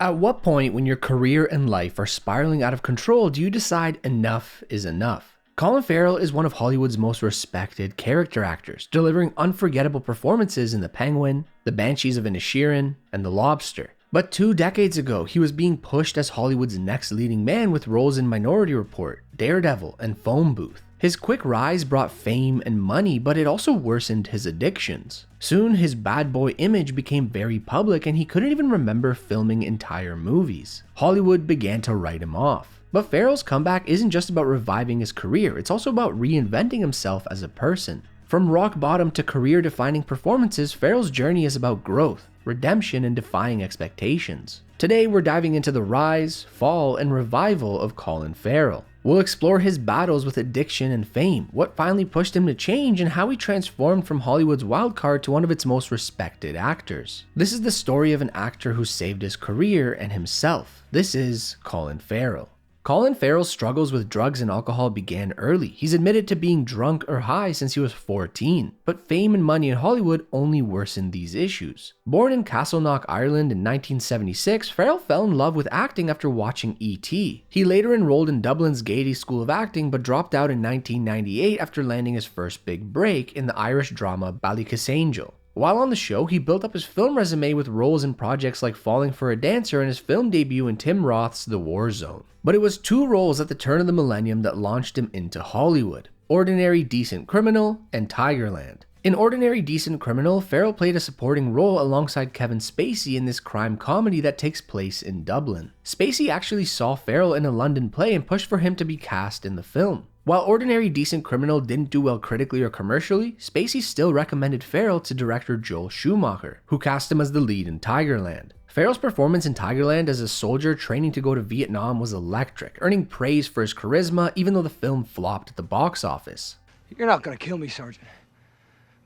At what point when your career and life are spiraling out of control do you decide enough is enough? Colin Farrell is one of Hollywood's most respected character actors, delivering unforgettable performances in The Penguin, The Banshees of Inisherin, and The Lobster. But 2 decades ago, he was being pushed as Hollywood's next leading man with roles in Minority Report, Daredevil, and Phone Booth. His quick rise brought fame and money, but it also worsened his addictions. Soon, his bad boy image became very public and he couldn't even remember filming entire movies. Hollywood began to write him off. But Farrell's comeback isn't just about reviving his career, it's also about reinventing himself as a person. From rock bottom to career-defining performances, Farrell's journey is about growth, redemption, and defying expectations. Today, we're diving into the rise, fall, and revival of Colin Farrell. We'll explore his battles with addiction and fame, what finally pushed him to change, and how he transformed from Hollywood's wildcard to one of its most respected actors. This is the story of an actor who saved his career and himself. This is Colin Farrell. Colin Farrell's struggles with drugs and alcohol began early. He's admitted to being drunk or high since he was 14, but fame and money in Hollywood only worsened these issues. Born in Castleknock, Ireland in 1976, Farrell fell in love with acting after watching E.T. He later enrolled in Dublin's Gaiety School of Acting, but dropped out in 1998 after landing his first big break in the Irish drama Ballykissangel. While on the show, he built up his film resume with roles in projects like Falling for a Dancer and his film debut in Tim Roth's The War Zone. But it was 2 roles at the turn of the millennium that launched him into Hollywood: Ordinary Decent Criminal and Tigerland. In Ordinary Decent Criminal, Farrell played a supporting role alongside Kevin Spacey in this crime comedy that takes place in Dublin. Spacey actually saw Farrell in a London play and pushed for him to be cast in the film. While Ordinary Decent Criminal didn't do well critically or commercially, Spacey still recommended Farrell to director Joel Schumacher, who cast him as the lead in Tigerland. Farrell's performance in Tigerland as a soldier training to go to Vietnam was electric, earning praise for his charisma even though the film flopped at the box office. You're not gonna kill me, Sergeant.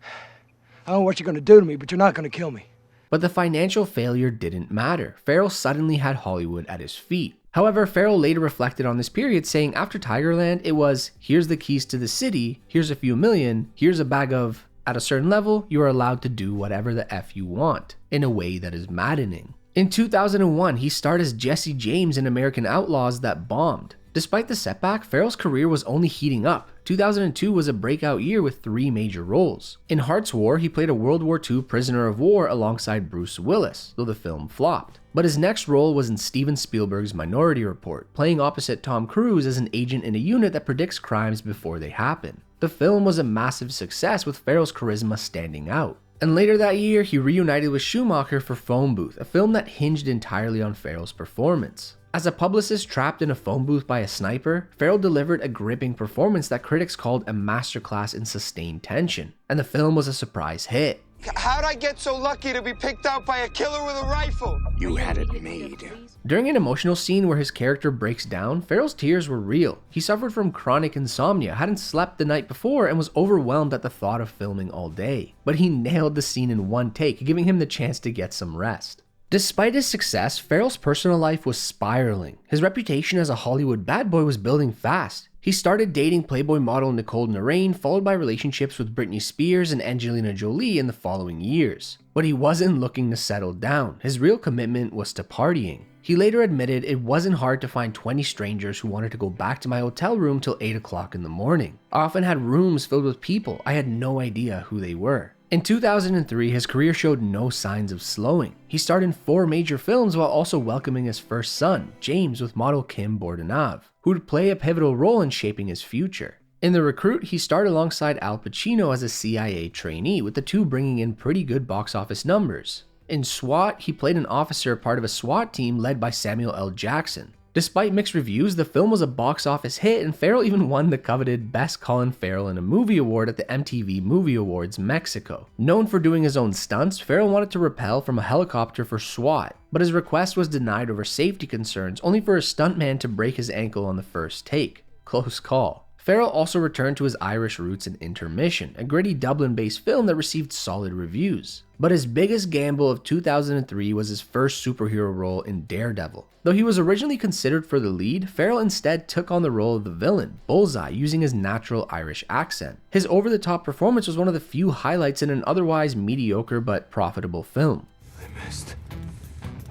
I don't know what you're gonna do to me, but you're not gonna kill me. But the financial failure didn't matter. Farrell suddenly had Hollywood at his feet. However, Farrell later reflected on this period, saying after Tigerland, it was, here's the keys to the city, here's a few million, here's a bag of, at a certain level, you are allowed to do whatever the F you want, in a way that is maddening. In 2001, he starred as Jesse James in American Outlaws that bombed. Despite the setback, Farrell's career was only heating up. 2002 was a breakout year with 3 major roles. In Heart's War, he played a World War II prisoner of war alongside Bruce Willis, though the film flopped. But his next role was in Steven Spielberg's Minority Report, playing opposite Tom Cruise as an agent in a unit that predicts crimes before they happen. The film was a massive success, with Farrell's charisma standing out. And later that year, he reunited with Schumacher for Phone Booth, a film that hinged entirely on Farrell's performance. As a publicist trapped in a phone booth by a sniper, Farrell delivered a gripping performance that critics called a masterclass in sustained tension, and the film was a surprise hit. How'd I get so lucky to be picked out by a killer with a rifle? You had it made. During an emotional scene where his character breaks down, Farrell's tears were real. He suffered from chronic insomnia, hadn't slept the night before, and was overwhelmed at the thought of filming all day. But he nailed the scene in one take, giving him the chance to get some rest. Despite his success, Farrell's personal life was spiraling. His reputation as a Hollywood bad boy was building fast. He started dating Playboy model Nicole Narain, followed by relationships with Britney Spears and Angelina Jolie in the following years. But he wasn't looking to settle down. His real commitment was to partying. He later admitted, it wasn't hard to find 20 strangers who wanted to go back to my hotel room till 8 o'clock in the morning. I often had rooms filled with people. I had no idea who they were. In 2003, his career showed no signs of slowing. He starred in 4 major films while also welcoming his first son, James, with model Kim Bordenave, who would play a pivotal role in shaping his future. In The Recruit, he starred alongside Al Pacino as a CIA trainee, with the two bringing in pretty good box office numbers. In SWAT, he played an officer part of a SWAT team led by Samuel L. Jackson. Despite mixed reviews, the film was a box office hit, and Farrell even won the coveted Best Colin Farrell in a Movie award at the MTV Movie Awards Mexico. Known for doing his own stunts, Farrell wanted to rappel from a helicopter for SWAT, but his request was denied over safety concerns, only for a stuntman to break his ankle on the first take. Close call. Farrell also returned to his Irish roots in Intermission, a gritty Dublin-based film that received solid reviews. But his biggest gamble of 2003 was his first superhero role in Daredevil. Though he was originally considered for the lead, Farrell instead took on the role of the villain, Bullseye, using his natural Irish accent. His over-the-top performance was one of the few highlights in an otherwise mediocre but profitable film. I missed.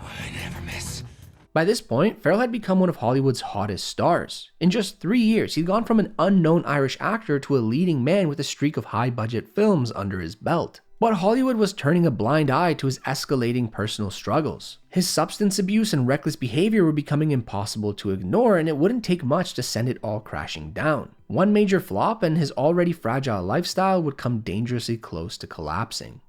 I never miss. By this point, Farrell had become one of Hollywood's hottest stars. In just 3 years, he'd gone from an unknown Irish actor to a leading man with a streak of high-budget films under his belt. But Hollywood was turning a blind eye to his escalating personal struggles. His substance abuse and reckless behavior were becoming impossible to ignore, and it wouldn't take much to send it all crashing down. One major flop, and his already fragile lifestyle would come dangerously close to collapsing.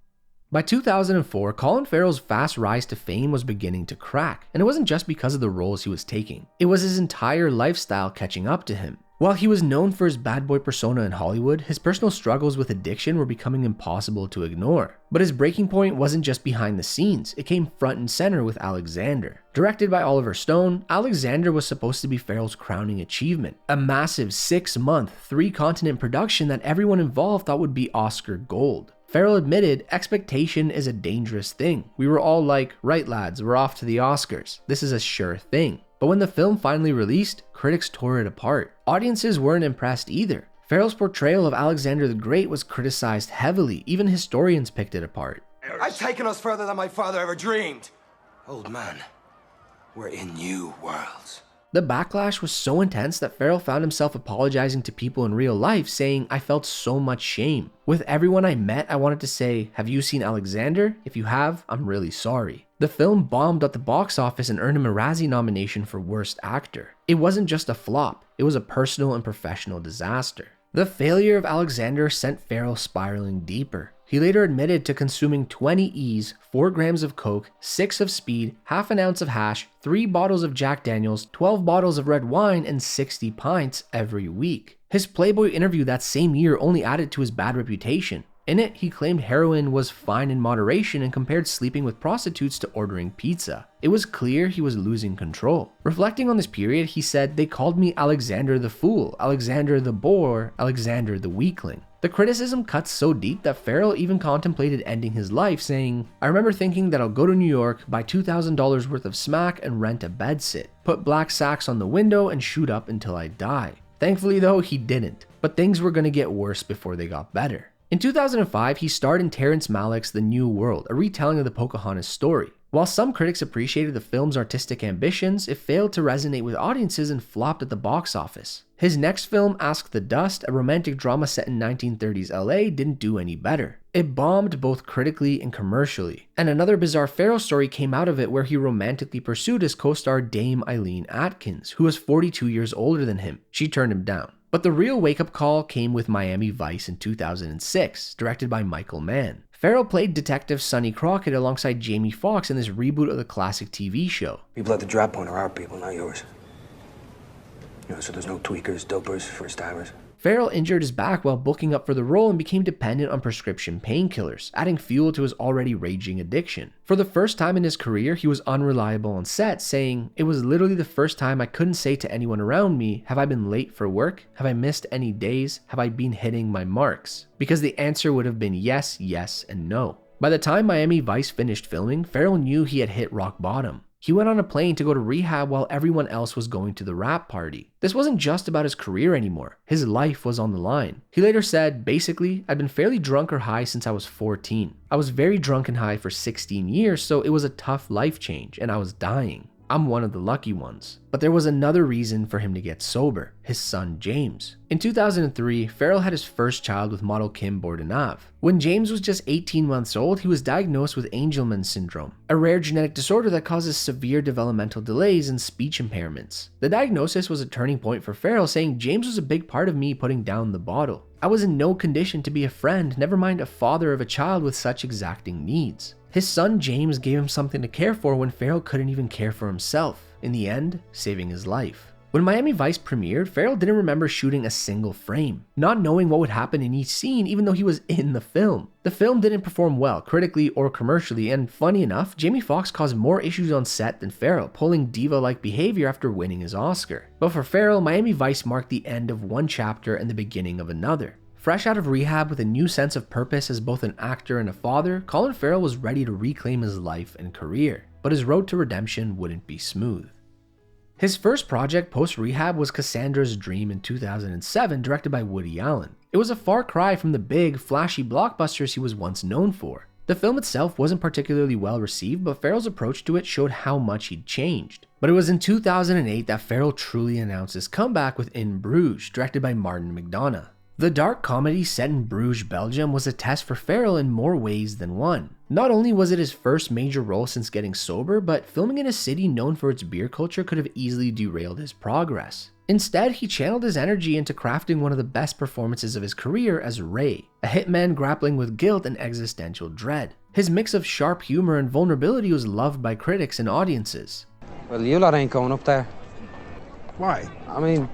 By 2004, Colin Farrell's fast rise to fame was beginning to crack, and it wasn't just because of the roles he was taking. It was his entire lifestyle catching up to him. While he was known for his bad boy persona in Hollywood, his personal struggles with addiction were becoming impossible to ignore. But his breaking point wasn't just behind the scenes, it came front and center with Alexander. Directed by Oliver Stone, Alexander was supposed to be Farrell's crowning achievement. A massive 6-month, 3-continent production that everyone involved thought would be Oscar gold. Farrell admitted, expectation is a dangerous thing. We were all like, right lads, we're off to the Oscars. This is a sure thing. But when the film finally released, critics tore it apart. Audiences weren't impressed either. Farrell's portrayal of Alexander the Great was criticized heavily, even historians picked it apart. I've taken us further than my father ever dreamed. Old man, we're in new worlds. The backlash was so intense that Farrell found himself apologizing to people in real life, saying, "I felt so much shame. With everyone I met, I wanted to say, have you seen Alexander? If you have, I'm really sorry." The film bombed at the box office and earned him a Razzie nomination for Worst Actor. It wasn't just a flop, it was a personal and professional disaster. The failure of Alexander sent Farrell spiraling deeper. He later admitted to consuming 20 E's, 4 grams of coke, 6 of speed, half an ounce of hash, 3 bottles of Jack Daniels, 12 bottles of red wine, and 60 pints every week. His Playboy interview that same year only added to his bad reputation. In it, he claimed heroin was fine in moderation and compared sleeping with prostitutes to ordering pizza. It was clear he was losing control. Reflecting on this period, he said, "They called me Alexander the Fool, Alexander the Bore, Alexander the Weakling." The criticism cuts so deep that Farrell even contemplated ending his life, saying, "I remember thinking that I'll go to New York, buy $2,000 worth of smack and rent a bedsit, put black sacks on the window and shoot up until I die." Thankfully though, he didn't, but things were going to get worse before they got better. In 2005, he starred in Terrence Malick's The New World, a retelling of the Pocahontas story. While some critics appreciated the film's artistic ambitions, it failed to resonate with audiences and flopped at the box office. His next film, Ask the Dust, a romantic drama set in 1930s LA, didn't do any better. It bombed both critically and commercially. And another bizarre Farrell story came out of it where he romantically pursued his co-star Dame Eileen Atkins, who was 42 years older than him. She turned him down. But the real wake-up call came with Miami Vice in 2006, directed by Michael Mann. Farrell played Detective Sonny Crockett alongside Jamie Foxx in this reboot of the classic TV show. People at the drop point are our people, not yours. So there's no tweakers, dopers, first timers. Farrell injured his back while booking up for the role and became dependent on prescription painkillers, adding fuel to his already raging addiction. For the first time in his career, he was unreliable on set, saying, "It was literally the first time I couldn't say to anyone around me, have I been late for work? Have I missed any days? Have I been hitting my marks?" Because the answer would have been yes, yes, and no. By the time Miami Vice finished filming, Farrell knew he had hit rock bottom. He went on a plane to go to rehab while everyone else was going to the rap party. This wasn't just about his career anymore. His life was on the line. He later said, "Basically, I've been fairly drunk or high since I was 14. I was very drunk and high for 16 years, so it was a tough life change, and I was dying. I'm one of the lucky ones." But there was another reason for him to get sober: his son James. In 2003, Farrell had his first child with model Kim Bordenave. When James was just 18 months old, he was diagnosed with Angelman syndrome, a rare genetic disorder that causes severe developmental delays and speech impairments. The diagnosis was a turning point for Farrell, saying, "James was a big part of me putting down the bottle. I was in no condition to be a friend, never mind a father of a child with such exacting needs." His son James gave him something to care for when Farrell couldn't even care for himself, in the end, saving his life. When Miami Vice premiered, Farrell didn't remember shooting a single frame, not knowing what would happen in each scene even though he was in the film. The film didn't perform well, critically or commercially, and funny enough, Jamie Foxx caused more issues on set than Farrell, pulling diva-like behavior after winning his Oscar. But for Farrell, Miami Vice marked the end of one chapter and the beginning of another. Fresh out of rehab with a new sense of purpose as both an actor and a father, Colin Farrell was ready to reclaim his life and career, but his road to redemption wouldn't be smooth. His first project post-rehab was Cassandra's Dream in 2007, directed by Woody Allen. It was a far cry from the big, flashy blockbusters he was once known for. The film itself wasn't particularly well received, but Farrell's approach to it showed how much he'd changed. But it was in 2008 that Farrell truly announced his comeback with In Bruges, directed by Martin McDonagh. The dark comedy set in Bruges, Belgium was a test for Farrell in more ways than one. Not only was it his first major role since getting sober, but filming in a city known for its beer culture could have easily derailed his progress. Instead, he channeled his energy into crafting one of the best performances of his career as Ray, a hitman grappling with guilt and existential dread. His mix of sharp humor and vulnerability was loved by critics and audiences. Well, you lot ain't going up there. Why? I mean,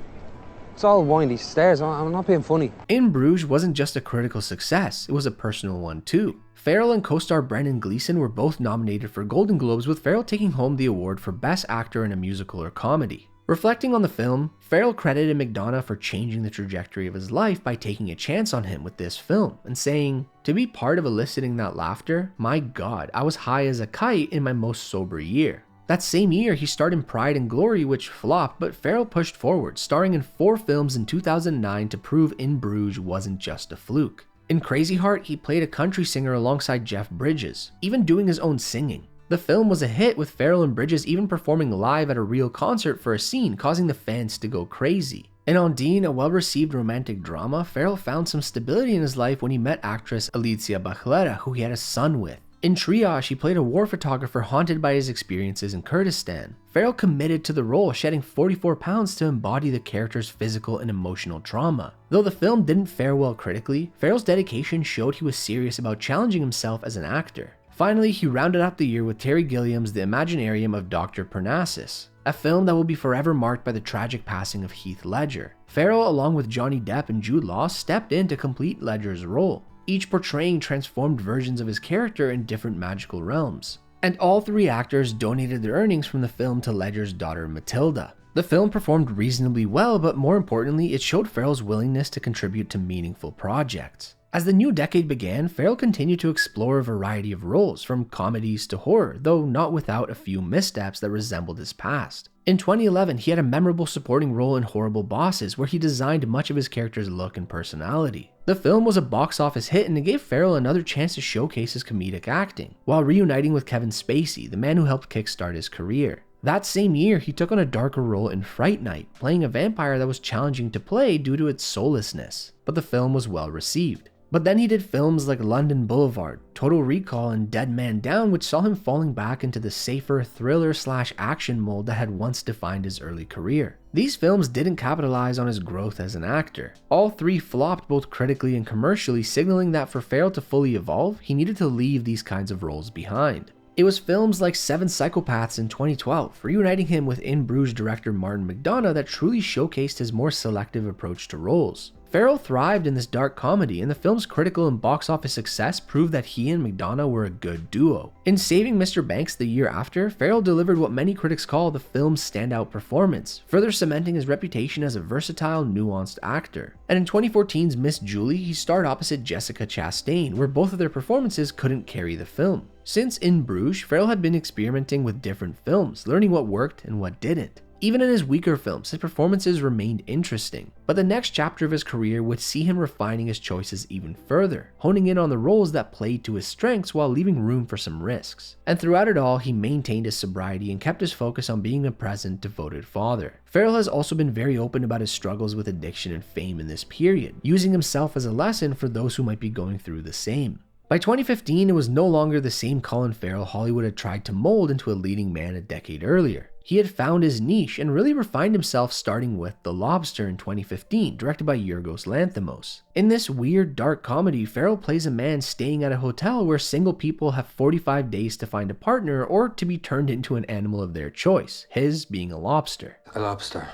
it's all windy stairs. I'm not being funny. In Bruges wasn't just a critical success, it was a personal one too. Farrell and co-star Brendan Gleeson were both nominated for Golden Globes, with Farrell taking home the award for Best Actor in a Musical or Comedy. Reflecting on the film, Farrell credited McDonagh for changing the trajectory of his life by taking a chance on him with this film and saying, "To be part of eliciting that laughter, my god, I was high as a kite in my most sober year." That same year, he starred in Pride and Glory, which flopped, but Farrell pushed forward, starring in 4 films in 2009 to prove In Bruges wasn't just a fluke. In Crazy Heart, he played a country singer alongside Jeff Bridges, even doing his own singing. The film was a hit, with Farrell and Bridges even performing live at a real concert for a scene, causing the fans to go crazy. In Undine, a well-received romantic drama, Farrell found some stability in his life when he met actress Alicia Bachlera, who he had a son with. In Triage, he played a war photographer haunted by his experiences in Kurdistan. Farrell committed to the role, shedding 44 pounds to embody the character's physical and emotional trauma. Though the film didn't fare well critically, Farrell's dedication showed he was serious about challenging himself as an actor. Finally, he rounded out the year with Terry Gilliam's The Imaginarium of Dr. Parnassus, a film that will be forever marked by the tragic passing of Heath Ledger. Farrell, along with Johnny Depp and Jude Law, stepped in to complete Ledger's role, each portraying transformed versions of his character in different magical realms. And all 3 actors donated their earnings from the film to Ledger's daughter Matilda. The film performed reasonably well, but more importantly, it showed Farrell's willingness to contribute to meaningful projects. As the new decade began, Farrell continued to explore a variety of roles, from comedies to horror, though not without a few missteps that resembled his past. In 2011, he had a memorable supporting role in Horrible Bosses, where he designed much of his character's look and personality. The film was a box office hit, and it gave Farrell another chance to showcase his comedic acting, while reuniting with Kevin Spacey, the man who helped kickstart his career. That same year, he took on a darker role in Fright Night, playing a vampire that was challenging to play due to its soullessness, but the film was well received. But then he did films like London Boulevard, Total Recall, and Dead Man Down, which saw him falling back into the safer thriller/action mold that had once defined his early career. These films didn't capitalize on his growth as an actor. All 3 flopped both critically and commercially, signaling that for Farrell to fully evolve, he needed to leave these kinds of roles behind. It was films like 7 Psychopaths in 2012, reuniting him with In Bruges director Martin McDonagh, that truly showcased his more selective approach to roles. Farrell thrived in this dark comedy, and the film's critical and box office success proved that he and McDonagh were a good duo. In Saving Mr. Banks the year after, Farrell delivered what many critics call the film's standout performance, further cementing his reputation as a versatile, nuanced actor. And in 2014's Miss Julie, he starred opposite Jessica Chastain, where both of their performances couldn't carry the film. Since In Bruges, Farrell had been experimenting with different films, learning what worked and what didn't. Even in his weaker films, his performances remained interesting, but the next chapter of his career would see him refining his choices even further, honing in on the roles that played to his strengths while leaving room for some risks. And throughout it all, he maintained his sobriety and kept his focus on being a present, devoted father. Farrell has also been very open about his struggles with addiction and fame in this period, using himself as a lesson for those who might be going through the same. By 2015, it was no longer the same Colin Farrell Hollywood had tried to mold into a leading man a decade earlier. He had found his niche and really refined himself, starting with The Lobster in 2015, directed by Yorgos Lanthimos. In this weird, dark comedy, Farrell plays a man staying at a hotel where single people have 45 days to find a partner or to be turned into an animal of their choice, his being a lobster. A lobster.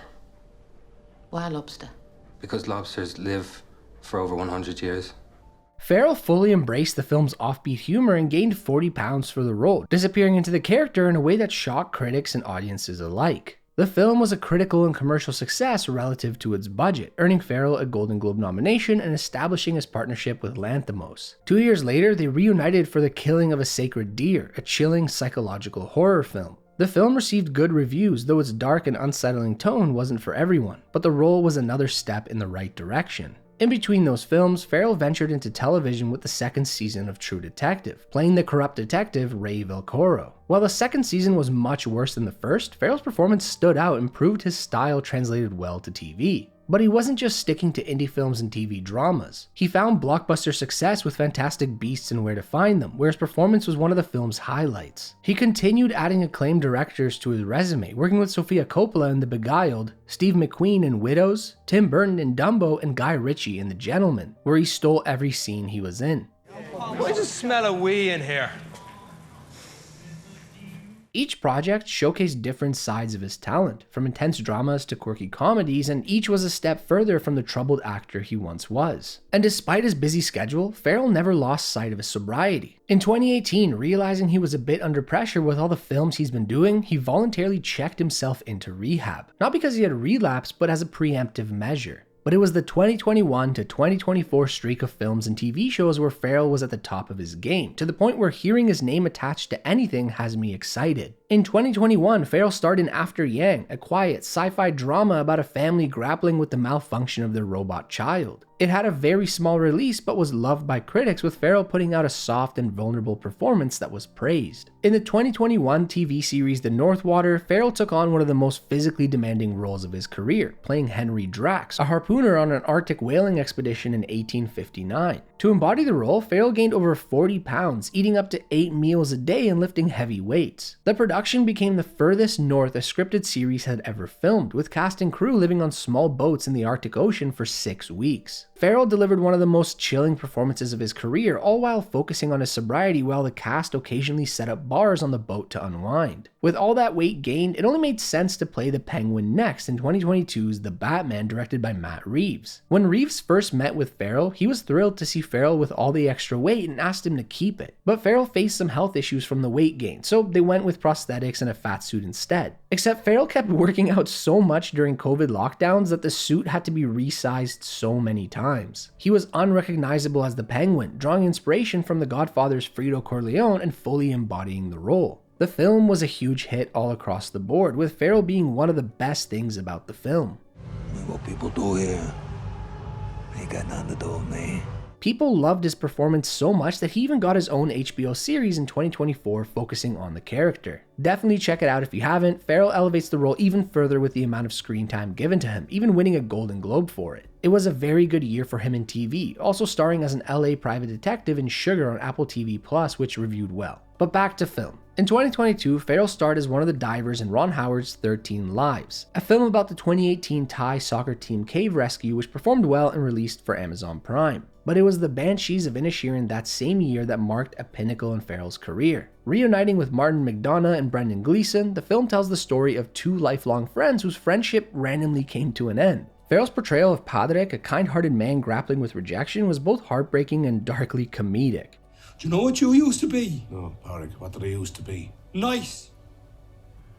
Why a lobster? Because lobsters live for over 100 years. Farrell fully embraced the film's offbeat humor and gained 40 pounds for the role, disappearing into the character in a way that shocked critics and audiences alike. The film was a critical and commercial success relative to its budget, earning Farrell a Golden Globe nomination and establishing his partnership with Lanthimos. 2 years later, they reunited for The Killing of a Sacred Deer, a chilling psychological horror film. The film received good reviews, though its dark and unsettling tone wasn't for everyone, but the role was another step in the right direction. In between those films, Farrell ventured into television with the second season of True Detective, playing the corrupt detective Ray Velcoro. While the second season was much worse than the first, Farrell's performance stood out and proved his style translated well to TV. But he wasn't just sticking to indie films and TV dramas. He found blockbuster success with Fantastic Beasts and Where to Find Them, where his performance was one of the film's highlights. He continued adding acclaimed directors to his resume, working with Sofia Coppola in The Beguiled, Steve McQueen in Widows, Tim Burton in Dumbo, and Guy Ritchie in The Gentleman, where he stole every scene he was in. Why does it smell of wee in here? Each project showcased different sides of his talent, from intense dramas to quirky comedies, and each was a step further from the troubled actor he once was. And despite his busy schedule, Farrell never lost sight of his sobriety. In 2018, realizing he was a bit under pressure with all the films he's been doing, he voluntarily checked himself into rehab. Not because he had relapsed, but as a preemptive measure. But it was the 2021 to 2024 streak of films and TV shows where Farrell was at the top of his game, to the point where hearing his name attached to anything has me excited. In 2021, Farrell starred in After Yang, a quiet sci-fi drama about a family grappling with the malfunction of their robot child. It had a very small release but was loved by critics, with Farrell putting out a soft and vulnerable performance that was praised. In the 2021 TV series The Northwater, Farrell took on one of the most physically demanding roles of his career, playing Henry Drax, a harpooner on an Arctic whaling expedition in 1859. To embody the role, Farrell gained over 40 pounds, eating up to 8 meals a day and lifting heavy weights. The production became the furthest north a scripted series had ever filmed, with cast and crew living on small boats in the Arctic Ocean for 6 weeks. Farrell delivered one of the most chilling performances of his career, all while focusing on his sobriety, while the cast occasionally set up bars on the boat to unwind. With all that weight gained, it only made sense to play the Penguin next in 2022's The Batman, directed by Matt Reeves. When Reeves first met with Farrell, he was thrilled to see Farrell with all the extra weight and asked him to keep it. But Farrell faced some health issues from the weight gain, so they went with prosthetics and a fat suit instead. Except Farrell kept working out so much during COVID lockdowns that the suit had to be resized so many times. He was unrecognizable as the Penguin, drawing inspiration from The Godfather's Fredo Corleone and fully embodying the role. The film was a huge hit all across the board, with Farrell being one of the best things about the film. What people do here ain't got nothing to do with me. People loved his performance so much that he even got his own HBO series in 2024 focusing on the character. Definitely check it out if you haven't. Farrell elevates the role even further with the amount of screen time given to him, even winning a Golden Globe for it. It was a very good year for him in TV, also starring as an LA private detective in Sugar on Apple TV+, which reviewed well. But back to film. In 2022, Farrell starred as one of the divers in Ron Howard's 13 Lives, a film about the 2018 Thai soccer team cave rescue, which performed well and released for Amazon Prime. But it was the Banshees of Inisherin that same year that marked a pinnacle in Farrell's career. Reuniting with Martin McDonagh and Brendan Gleeson, the film tells the story of two lifelong friends whose friendship randomly came to an end. Farrell's portrayal of Padraig, a kind-hearted man grappling with rejection, was both heartbreaking and darkly comedic. Do you know what you used to be? No, Padraig, what did I used to be? Nice.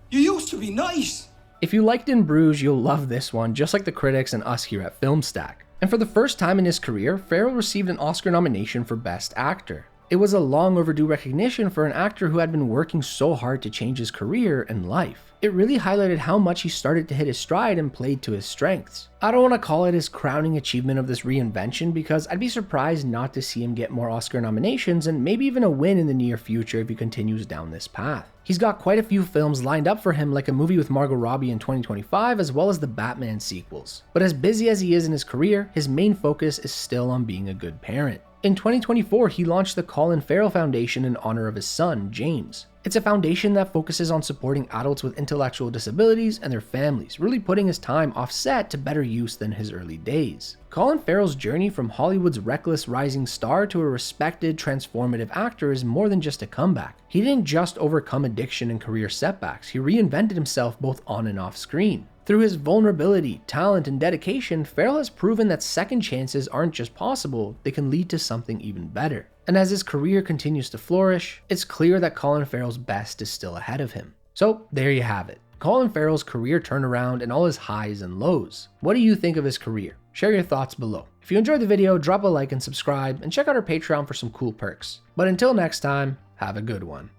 You used to be nice. If you liked In Bruges, you'll love this one, just like the critics and us here at Filmstack. And for the first time in his career, Farrell received an Oscar nomination for Best Actor. It was a long overdue recognition for an actor who had been working so hard to change his career and life. It really highlighted how much he started to hit his stride and played to his strengths. I don't want to call it his crowning achievement of this reinvention, because I'd be surprised not to see him get more Oscar nominations and maybe even a win in the near future if he continues down this path. He's got quite a few films lined up for him, like a movie with Margot Robbie in 2025, as well as the Batman sequels. But as busy as he is in his career, his main focus is still on being a good parent. In 2024, he launched the Colin Farrell Foundation in honor of his son, James. It's a foundation that focuses on supporting adults with intellectual disabilities and their families, really putting his time off set to better use than his early days. Colin Farrell's journey from Hollywood's reckless rising star to a respected, transformative actor is more than just a comeback. He didn't just overcome addiction and career setbacks, he reinvented himself both on and off screen. Through his vulnerability, talent, and dedication, Farrell has proven that second chances aren't just possible, they can lead to something even better. And as his career continues to flourish, it's clear that Colin Farrell's best is still ahead of him. So there you have it. Colin Farrell's career turnaround and all his highs and lows. What do you think of his career? Share your thoughts below. If you enjoyed the video, drop a like and subscribe, and check out our Patreon for some cool perks. But until next time, have a good one.